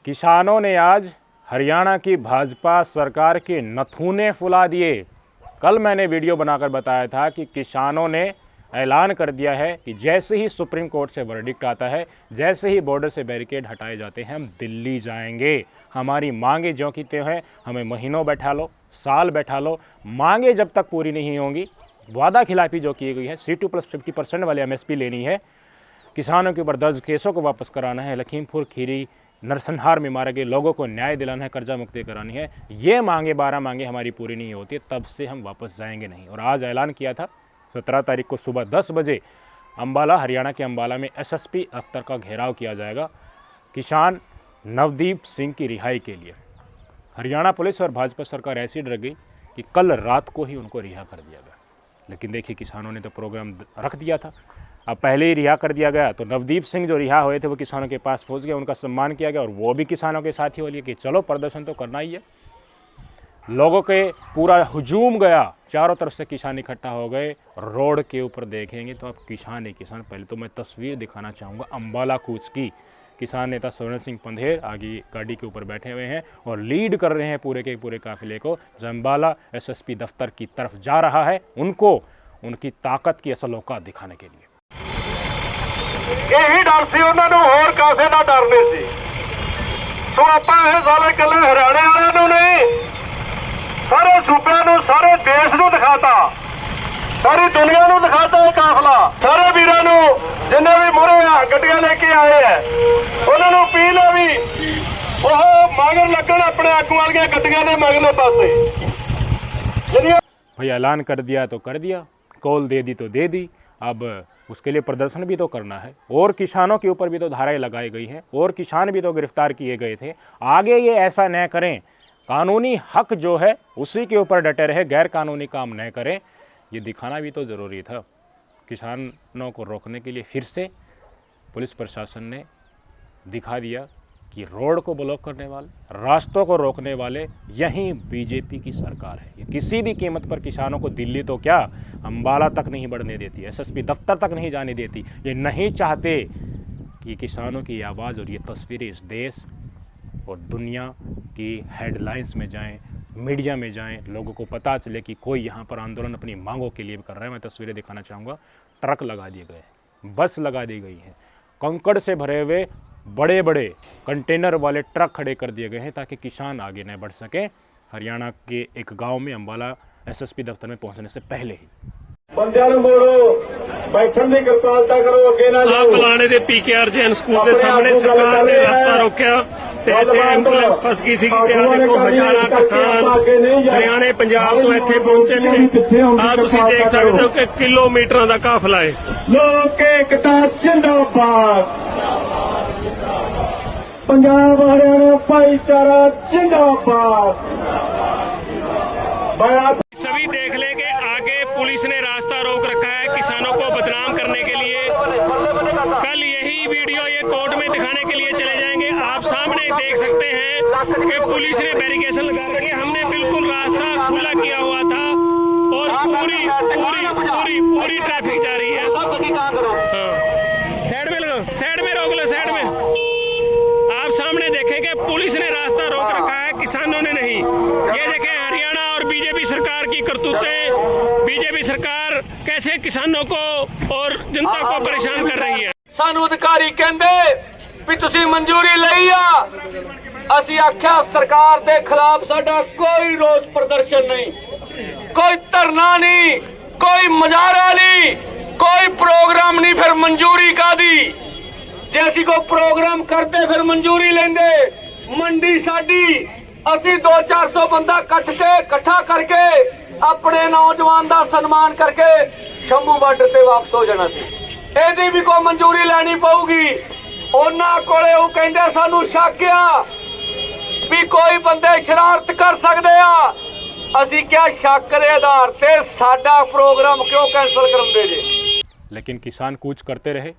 किसानों ने आज हरियाणा की भाजपा सरकार के नथुने फुला दिए। कल मैंने वीडियो बनाकर बताया था कि किसानों ने ऐलान कर दिया है कि जैसे ही सुप्रीम कोर्ट से वर्डिक्ट आता है, जैसे ही बॉर्डर से बैरिकेड हटाए जाते हैं, हम दिल्ली जाएंगे। हमारी मांगे जो कि त्यों हैं, हमें महीनों बैठा लो, साल बैठा लो, मांगे जब तक पूरी नहीं होंगी, वादा खिलाफी जो की गई है, C2+50% वाले MSP लेनी है, किसानों के ऊपर दर्ज केसों को वापस कराना है, लखीमपुर खीरी नरसंहार में मारे गए लोगों को न्याय दिलाना है, कर्जा मुक्ति करानी है, ये मांगे 12 मांगे हमारी पूरी नहीं होती, तब से हम वापस जाएंगे नहीं। और आज ऐलान किया था 17 तारीख को सुबह 10 बजे अम्बाला, हरियाणा के अम्बाला में SSP दफ्तर का घेराव किया जाएगा किसान नवदीप सिंह की रिहाई के लिए। हरियाणा पुलिस और भाजपा सरकार ऐसी डर गई कि कल रात को ही उनको रिहा कर दिया गया। लेकिन देखिए, किसानों ने तो प्रोग्राम रख दिया था, अब पहले ही रिहा कर दिया गया तो नवदीप सिंह जो रिहा हुए थे वो किसानों के पास पहुंच गए, उनका सम्मान किया गया और वो भी किसानों के साथ ही हो लिए कि चलो प्रदर्शन तो करना ही है। लोगों के पूरा हुजूम गया, चारों तरफ से किसान इकट्ठा हो गए। रोड के ऊपर देखेंगे तो अब किसान ही किसान। पहले तो मैं तस्वीर दिखाना चाहूँगा अम्बाला कूच की। किसान नेता स्वर्ण सिंह पंधेर आगे गाड़ी के ऊपर बैठे हुए हैं और लीड कर रहे हैं पूरे के पूरे काफिले को, जो अम्बाला SSP दफ्तर की तरफ जा रहा है, उनको उनकी ताकत की असल औकात दिखाने के लिए। यही डर सी उन्होंने, होर कासे ना डरने सी। सो आपां इह साले कल्ले हरियाणे वालिਆਂ ਨੂੰ नहीं, सारे सूबे ਨੂੰ, सारे देश ਨੂੰ दिखाता, सारी दुनिया ਨੂੰ दिखाता। ਇਹ ਕਾਫਲਾ ਸਾਰੇ ਵੀਰਾਂ ਨੂੰ जिन्हें भी मुरे गड्डियां लेके आए हैं उन्होंने अपील है भी ਉਹ मगर लगन अपने आगू वालियां गड्डियां ਦੇ मगले पासे। भाई ऐलान कर दिया तो कर दिया, कॉल दे दी तो दे दी, अब उसके लिए प्रदर्शन भी तो करना है। और किसानों के ऊपर भी तो धाराएं लगाई गई हैं और किसान भी तो गिरफ्तार किए गए थे। आगे ये ऐसा न करें, कानूनी हक जो है उसी के ऊपर डटे रहे, गैर कानूनी काम न करें, ये दिखाना भी तो ज़रूरी था। किसानों को रोकने के लिए फिर से पुलिस प्रशासन ने दिखा दिया कि रोड को ब्लॉक करने वाले, रास्तों को रोकने वाले यहीं बीजेपी की सरकार है। ये किसी भी कीमत पर किसानों को दिल्ली तो क्या, अम्बाला तक नहीं बढ़ने देती, SSP दफ्तर तक नहीं जाने देती। ये नहीं चाहते कि किसानों की आवाज़ और ये तस्वीरें इस देश और दुनिया की हेडलाइंस में जाएं, मीडिया में जाएं, लोगों को पता चले कि कोई यहाँ पर आंदोलन अपनी मांगों के लिए कर रहा है। मैं तस्वीरें दिखाना चाहूँगा। ट्रक लगा दिए गए, बस लगा दी गई है, कंकड़ से भरे हुए बड़े बड़े कंटेनर वाले ट्रक खड़े कर दिए गए हैं ताकि किसान आगे न बढ़ सके। हरियाणा के एक गांव में अम्बाला SSP दफ्तर में पहुंचने से पहले ही ਬੰਦਿਆਂ ਨੂੰ ਮੋੜੋ, ਬੈਠਣ ਦੀ ਕਿਰਪਾਲਤਾ ਕਰੋ, ਅੱਗੇ ਨਾ ਜਾਓ। ਬਲਾਣੇ ਦੇ PKR ਜੈਨ ਸਕੂਲ ਦੇ ਸਾਹਮਣੇ ਸਰਕਾਰ ਨੇ ਰਸਤਾ ਰੋਕਿਆ ਤੇ ਇੱਥੇ ਐਂਬੂਲੈਂਸ ਫਸ ਗਈ ਸੀ ਕਿ ਆ ਦੇਖੋ ਹਜ਼ਾਰਾਂ ਕਿਸਾਨ ਹਰਿਆਣੇ ਪੰਜਾਬ ਤੋਂ ਇੱਥੇ ਪਹੁੰਚੇ ਨੇ। ਆ ਤੁਸੀਂ ਦੇਖ ਸਕਦੇ ਹੋ ਕਿ ਕਿਲੋਮੀਟਰਾਂ ਦਾ ਕਾਫਲਾ ਹੈ। ਲੋਕ ਏਕਤਾ ਜਿੰਦਾਬਾਦ, ਪੰਜਾਬ ਹਰਿਆਣਾ ਭਾਈਚਾਰਾ जिंदाबाद। सभी देख ले कि आगे पुलिस ने रास्ता रोक रखा है किसानों को बदनाम करने के लिए। कल यही वीडियो ये कोर्ट में दिखाने के लिए चले जाएंगे। आप सामने देख सकते हैं कि पुलिस ने बैरिकेशन लगा रखी है। हमने बिल्कुल रास्ता खुला किया हुआ था और पूरी पूरी पूरी पूरी ट्रैफिक जा रही है। साइड में लगाओ, साइड में रोक लो, साइड में। आप सामने देखेंगे पुलिस ने रास्ता रोक रखा है, किसानों ने नहीं। ये देखें हरियाणा और बीजेपी सरकार की करतूतें। बीजेपी सरकार कैसे किसानों को और जनता को परेशान कर रही है। ਸਾਨੂੰ ਅਧਿਕਾਰੀ ਕਹਿੰਦੇ ਵੀ ਤੁਸੀਂ ਮਨਜ਼ੂਰੀ ਲਈ ਆ, ਅਸੀਂ ਆਖਿਆ ਸਰਕਾਰ ਦੇ ਖਿਲਾਫ ਸਾਡਾ ਕੋਈ ਰੋਸ ਪ੍ਰਦਰਸ਼ਨ ਨਹੀਂ, ਕੋਈ ਧਰਨਾ ਨਹੀਂ, ਕੋਈ ਮੁਜ਼ਾਹਰਾ ਨਹੀਂ, ਕੋਈ ਪ੍ਰੋਗਰਾਮ ਨਹੀਂ। ਫਿਰ ਮਨਜ਼ੂਰੀ ਕਾਦੀ? ਜੇ ਅਸੀਂ ਕੋਈ ਪ੍ਰੋਗਰਾਮ ਕਰਦੇ ਫਿਰ ਮਨਜ਼ੂਰੀ ਲੈਂਦੇ। ਮੰਡੀ ਸਾਡੀ, ਅਸੀਂ 200-400 ਬੰਦਾ ਇਕੱਠਾ ਕਰਕੇ ਆਪਣੇ ਨੌਜਵਾਨ ਦਾ ਸਨਮਾਨ ਕਰਕੇ ਸ਼ੰਭੂ ਬਾਰਡਰ ਤੇ ਵਾਪਸ ਹੋ ਜਾਣਾ ਸੀ। ਇਹਦੀ ਵੀ ਕੋਈ ਮਨਜ਼ੂਰੀ ਲੈਣੀ ਪਊਗੀ। ਉਹਨਾਂ ਕੋਲੇ ਉਹ ਕਹਿੰਦੇ ਸਾਨੂੰ ਸ਼ੱਕ ਆ ਵੀ ਕੋਈ ਬੰਦੇ ਸ਼ਰਾਰਤ ਕਰ ਸਕਦੇ ਆ। ਅਸੀਂ ਕਿਹਾ ਸ਼ੱਕ ਦੇ ਆਧਾਰ ਤੇ ਸਾਡਾ प्रोग्राम क्यों कैंसिल कराਉਂਦੇ ਜੇ। लेकिन किसान कूच करते रहे,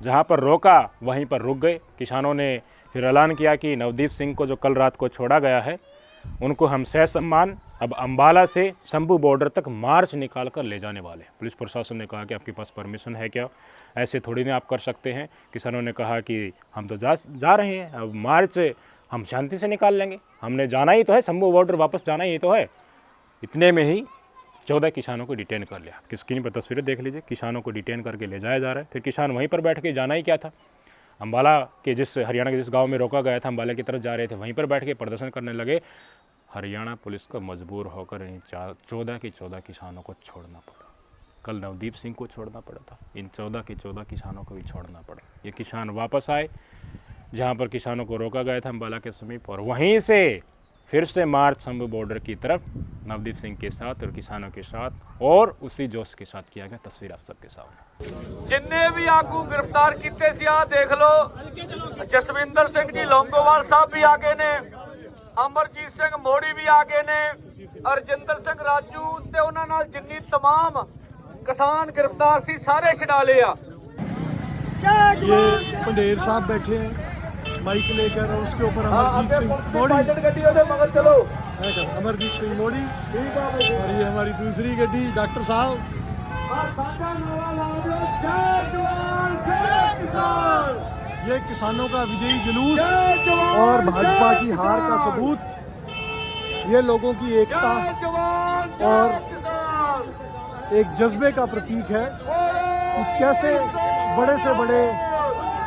जहाँ पर रोका वहीं पर रुक गए। किसानों ने फिर ऐलान किया कि नवदीप सिंह को जो कल रात को छोड़ा गया है, उनको हम सहसम्मान अब अम्बाला से शंभू बॉर्डर तक मार्च निकाल कर ले जाने वाले। पुलिस प्रशासन ने कहा कि आपके पास परमिशन है क्या, ऐसे थोड़ी ना आप कर सकते हैं। किसानों ने कहा कि हम तो जा रहे हैं, अब मार्च हम शांति से निकाल लेंगे, हमने जाना ही तो है, शंभू बॉर्डर वापस जाना ही तो है। इतने में ही 14 किसानों को डिटेन कर लिया। कि स्क्रीन पर तस्वीरें देख लीजिए, किसानों को डिटेन करके ले जाया जा रहा है। फिर किसान वहीं पर बैठ के, जाना ही क्या था, अम्बाला के हरियाणा के जिस गांव में रोका गया था, अम्बाला की तरफ जा रहे थे, वहीं पर बैठ के प्रदर्शन करने लगे। हरियाणा पुलिस को मजबूर होकर इन 14 के 14 किसानों को छोड़ना पड़ा। कल नवदीप सिंह को छोड़ना पड़ा था, इन 14 के 14 किसानों को भी छोड़ना पड़ा। ये किसान वापस आए जहाँ पर किसानों को रोका गया था अम्बाला के समीप, और वहीं से फिर से मार्च शंभू बॉर्डर की तरफ नवदीप सिंह के साथ और किसानों के साथ, और उसी जोश के साथ किया गया। तस्वीर आप सबके सामने। जिन्ने भी आगू गिरफ्तार किए सी आ देख लो, जसविंदर सिंह जी लौंगोवाल साहब भी आगे ने, अमरजीत सिंह मोड़ी भी आगे ने, अरजिंदर सिंह राजू ते उन्हां नाल जिन्नी तमाम किसान गिरफ्तार सी सारे छड़ा लिया। ये पंडेर साहब बैठे हैं माइक लेकर, और उसके ऊपर अमरजीत सिंह मोड़ी, अमरजीत सिंह मोड़ी, और ये हमारी दूसरी गड्डी डॉक्टर साहब। ये किसानों का विजयी जुलूस और भाजपा की हार का सबूत, ये लोगों की एकता और एक जज्बे का प्रतीक है कि कैसे बड़े से बड़े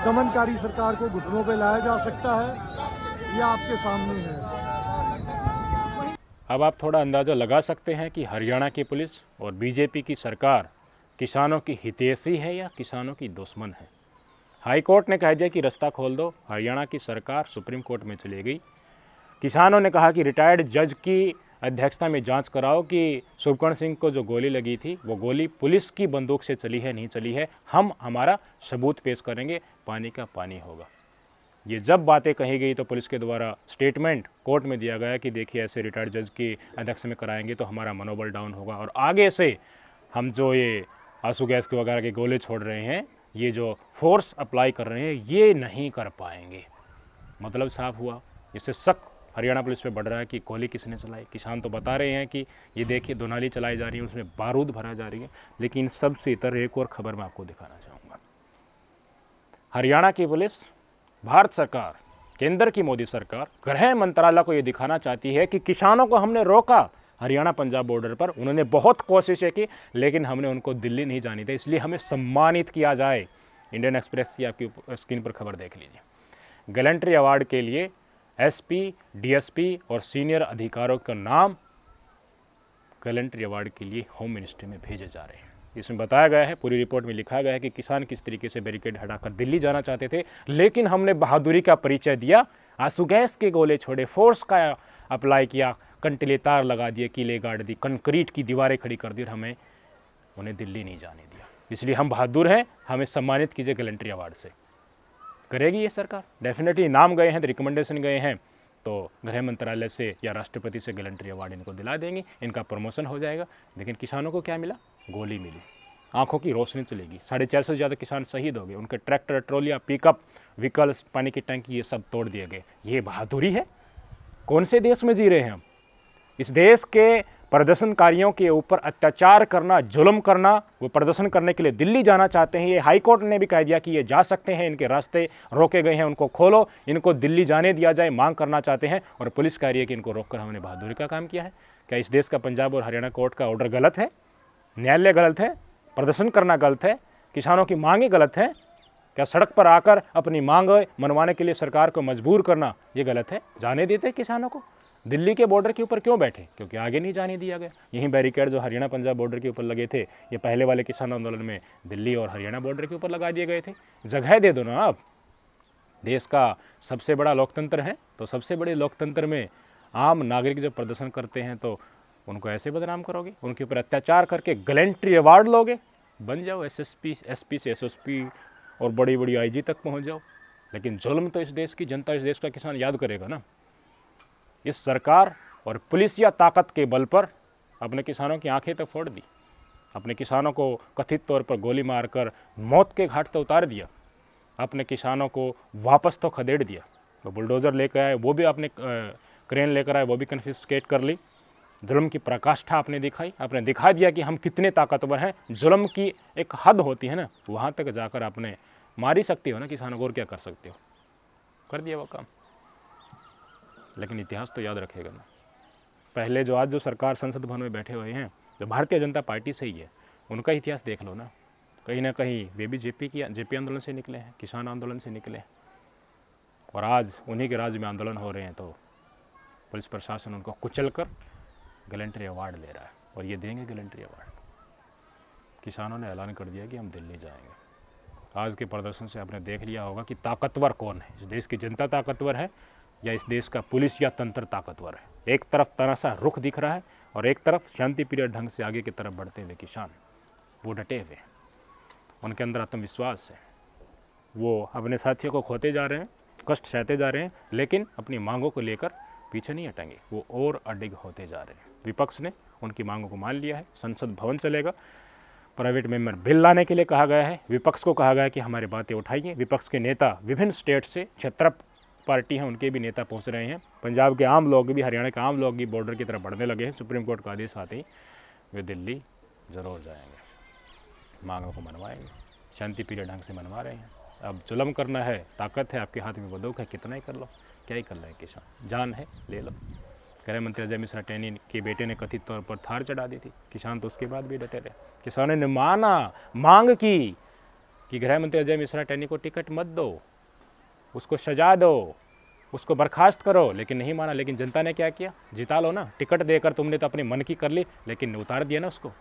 दमनकारी सरकार को घुटनों पे लाया जा सकता है। ये आपके सामने है। अब आप थोड़ा अंदाज़ा लगा सकते हैं कि हरियाणा की पुलिस और बीजेपी की सरकार किसानों की हितैषी है या किसानों की दुश्मन है। हाई कोर्ट ने कह दिया कि रास्ता खोल दो, हरियाणा की सरकार सुप्रीम कोर्ट में चली गई। किसानों ने कहा कि रिटायर्ड जज की अध्यक्षता में जांच कराओ कि शुभकर्ण सिंह को जो गोली लगी थी वो गोली पुलिस की बंदूक से चली है नहीं चली है, हम हमारा सबूत पेश करेंगे, पानी का पानी होगा। ये जब बातें कही गई तो पुलिस के द्वारा स्टेटमेंट कोर्ट में दिया गया कि देखिए ऐसे रिटायर्ड जज की अध्यक्ष में कराएंगे तो हमारा मनोबल डाउन होगा, और आगे से हम जो ये आंसू गैस के वगैरह के गोले छोड़ रहे हैं, ये जो फोर्स अप्लाई कर रहे हैं, ये नहीं कर पाएंगे। मतलब साफ हुआ। इससे शक हरियाणा पुलिस पे बढ़ रहा है कि गोली किसने चलाई। किसान तो बता रहे हैं कि ये देखिए दोनाली चलाई जा रही है, उसमें बारूद भरा जा रही है। लेकिन सबसे इतर एक और खबर मैं आपको दिखाना चाहूँगा। हरियाणा की पुलिस, भारत सरकार, केंद्र की मोदी सरकार, गृह मंत्रालय को ये दिखाना चाहती है कि किसानों को हमने रोका हरियाणा पंजाब बॉर्डर पर, उन्होंने बहुत कोशिशें की लेकिन हमने उनको दिल्ली नहीं जाने दिया, इसलिए हमें सम्मानित किया जाए। इंडियन एक्सप्रेस की आपकी स्क्रीन पर खबर देख लीजिए। गैलेंट्री अवार्ड के लिए एसपी, डीएसपी और सीनियर अधिकारियों का नाम गैलेंट्री अवार्ड के लिए होम मिनिस्ट्री में भेजे जा रहे हैं। इसमें बताया गया है, पूरी रिपोर्ट में लिखा गया है कि किसान किस तरीके से बैरिकेड हटाकर दिल्ली जाना चाहते थे, लेकिन हमने बहादुरी का परिचय दिया, आंसू गैस के गोले छोड़े, फोर्स का अप्लाई किया, कंटिले तार लगा दिए, कीले गाड़ दी, कंक्रीट की दीवारें खड़ी कर दी और हमें उन्हें दिल्ली नहीं जाने दिया। इसलिए हम बहादुर हैं, हमें सम्मानित कीजिए गैलेंट्री अवार्ड से। करेगी ये सरकार? डेफिनेटली नाम गए हैं, तो रिकमेंडेशन गए हैं, तो गृह मंत्रालय से या राष्ट्रपति से गैलेंट्री अवार्ड इनको दिला देंगे, इनका प्रमोशन हो जाएगा। लेकिन किसानों को क्या मिला? गोली मिली, आंखों की रोशनी चलेगी। 450 से ज़्यादा किसान शहीद हो गए, उनके ट्रैक्टर, ट्रॉलियाँ, पिकअप, व्हीकल्स, पानी की टंकी, ये सब तोड़ दिए गए। ये बहादुरी है? कौन से देश में जी रहे हैं हम? इस देश के प्रदर्शनकारियों के ऊपर अत्याचार करना, जुल्म करना, वो प्रदर्शन करने के लिए दिल्ली जाना चाहते हैं। ये हाई कोर्ट ने भी कह दिया कि ये जा सकते हैं, इनके रास्ते रोके गए हैं, उनको खोलो, इनको दिल्ली जाने दिया जाए, मांग करना चाहते हैं। और पुलिस कह रही है कि इनको रोककर हमने बहादुरी का काम किया है। क्या इस देश का पंजाब और हरियाणा कोर्ट का ऑर्डर गलत है? न्यायालय गलत है? प्रदर्शन करना गलत है? किसानों की मांगें गलत हैं? क्या सड़क पर आकर अपनी मांग मनवाने के लिए सरकार को मजबूर करना ये गलत है? जाने देते किसानों को? दिल्ली के बॉर्डर के ऊपर क्यों बैठे? क्योंकि आगे नहीं जाने दिया गया। यही बैरिकेड जो हरियाणा पंजाब बॉर्डर के ऊपर लगे थे, ये पहले वाले किसान आंदोलन में दिल्ली और हरियाणा बॉर्डर के ऊपर लगा दिए गए थे। जगह दे दो ना आप। देश का सबसे बड़ा लोकतंत्र है, तो सबसे बड़े लोकतंत्र में आम नागरिक जब प्रदर्शन करते हैं तो उनको ऐसे बदनाम करोगे, उनके ऊपर अत्याचार करके गैलेंट्री अवार्ड लोगे? बन जाओ एसएसपी, एसपी से एसएसपी और बड़ी बड़ी आईजी तक पहुंच जाओ। लेकिन जुल्म तो इस देश की जनता, इस देश का किसान याद करेगा ना। इस सरकार और पुलिस या ताकत के बल पर अपने किसानों की आंखें तो फोड़ दी, अपने किसानों को कथित तौर पर गोली मारकर मौत के घाट तो उतार दिया, अपने किसानों को वापस तो खदेड़ दिया। वो बुलडोज़र लेकर आए, वो भी आपने क्रेन लेकर आए, वो भी कन्फिस्केट कर ली। जुल्म की पराकाष्ठा आपने दिखाई, आपने दिखा दिया कि हम कितने ताकतवर हैं। जुल्म की एक हद होती है ना, वहाँ तक जाकर आपने मार ही सकते हो ना किसानों को, और क्या कर सकते हो? कर दिया वो काम। लेकिन इतिहास तो याद रखेगा ना। पहले जो आज जो सरकार संसद भवन में बैठे हुए हैं, जो भारतीय जनता पार्टी से ही है, उनका इतिहास देख लो ना। कहीं ना कहीं वे भी जेपी आंदोलन से निकले हैं, किसान आंदोलन से निकले हैं, और आज उन्हीं के राज्य में आंदोलन हो रहे हैं तो पुलिस प्रशासन उनको कुचल कर गैलेंट्री अवार्ड ले रहा है, और ये देंगे गैलेंट्री अवार्ड। किसानों ने ऐलान कर दिया कि हम दिल्ली जाएंगे। आज के प्रदर्शन से आपने देख लिया होगा कि ताकतवर कौन है। इस देश की जनता ताकतवर है या इस देश का पुलिस या तंत्र ताकतवर है। एक तरफ तानाशाह रुख दिख रहा है और एक तरफ शांतिप्रिय ढंग से आगे की तरफ बढ़ते हुए किसान, वो डटे हुए, उनके अंदर आत्मविश्वास है। वो अपने साथियों को खोते जा रहे हैं, कष्ट सहते जा रहे हैं, लेकिन अपनी मांगों को लेकर पीछे नहीं हटेंगे, वो और अडिग होते जा रहे हैं। विपक्ष ने उनकी मांगों को मान लिया है। संसद भवन चलेगा, प्राइवेट मेंबर बिल लाने के लिए कहा गया है। विपक्ष को कहा गया है कि हमारी बातें उठाइए। विपक्ष के नेता विभिन्न स्टेट से, 76 पार्टी हैं, उनके भी नेता पहुंच रहे हैं। पंजाब के आम लोग भी, हरियाणा के आम लोग भी बॉर्डर की तरफ बढ़ने लगे हैं। सुप्रीम कोर्ट का आदेश आते ही वे दिल्ली ज़रूर जाएंगे, मांगों को मनवाएंगे। शांतिप्रिय ढंग से मनवा रहे हैं। अब जुल्म करना है, ताकत है आपके हाथ में, बंदूक है, कितना ही कर लो, क्या ही कर रहे हैं किसान। जान है, ले लो। गृह मंत्री अजय मिश्रा टेनी के बेटे ने कथित तौर पर थार चढ़ा दी थी, किसान तो उसके बाद भी डटे रहे। किसानों ने मांग की कि गृह मंत्री अजय मिश्रा टेनी को टिकट मत दो, उसको सजा दो, उसको बर्खास्त करो, लेकिन नहीं माना। लेकिन जनता ने क्या किया? जिता लो ना, टिकट देकर तुमने तो अपने मन की कर ली, लेकिन उतार दिया ना उसको।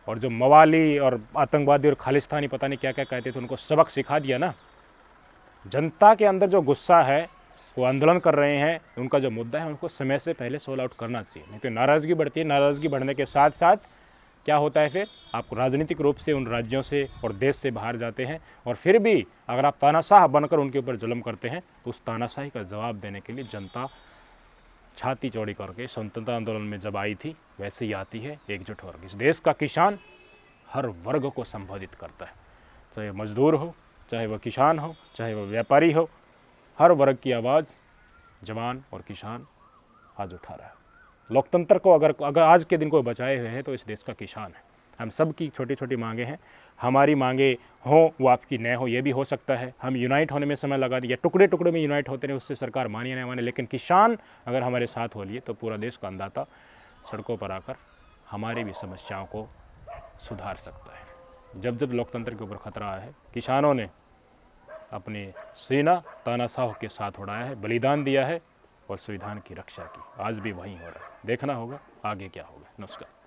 और जो मवाली और आतंकवादी और खालिस्तानी पता नहीं क्या क्या कहते थे, उनको सबक सिखा दिया ना। जनता के अंदर जो गुस्सा है, वो आंदोलन कर रहे हैं, उनका जो मुद्दा है उनको समय से पहले सोल आउट करना चाहिए, नहीं तो नाराज़गी बढ़ती है। नाराज़गी बढ़ने के साथ साथ क्या होता है, फिर आप राजनीतिक रूप से उन राज्यों से और देश से बाहर जाते हैं, और फिर भी अगर आप तानाशाह बनकर उनके ऊपर जुल्म करते हैं तो उस तानाशाही का जवाब देने के लिए जनता छाती चौड़ी करके स्वतंत्रता आंदोलन में जब आई थी वैसे ही आती है, एकजुट होकर। इस देश का किसान हर वर्ग को संबोधित करता है, चाहे मजदूर हो, चाहे वह किसान हो, चाहे वह व्यापारी हो, हर वर्ग की आवाज़ जवान और किसान आज उठा रहा है। लोकतंत्र को अगर आज के दिन को बचाए हुए हैं तो इस देश का किसान है। हम सब की छोटी छोटी मांगे हैं, हमारी मांगे हों वो आपकी न हो, ये भी हो सकता है। हम यूनाइट होने में समय लगा दिया, टुकड़े टुकड़े में यूनाइट होते रहे, उससे सरकार मानिए न माने, लेकिन किसान अगर हमारे साथ हो लिए तो पूरा देश का अन्नदाता सड़कों पर आकर हमारी भी समस्याओं को सुधार सकता है। जब जब लोकतंत्र के ऊपर खतरा है, किसानों ने अपने सेना तानाशाह के साथ उड़ाया है, बलिदान दिया है और संविधान की रक्षा की। आज भी वही हो रहा है। देखना होगा आगे क्या होगा। नमस्कार।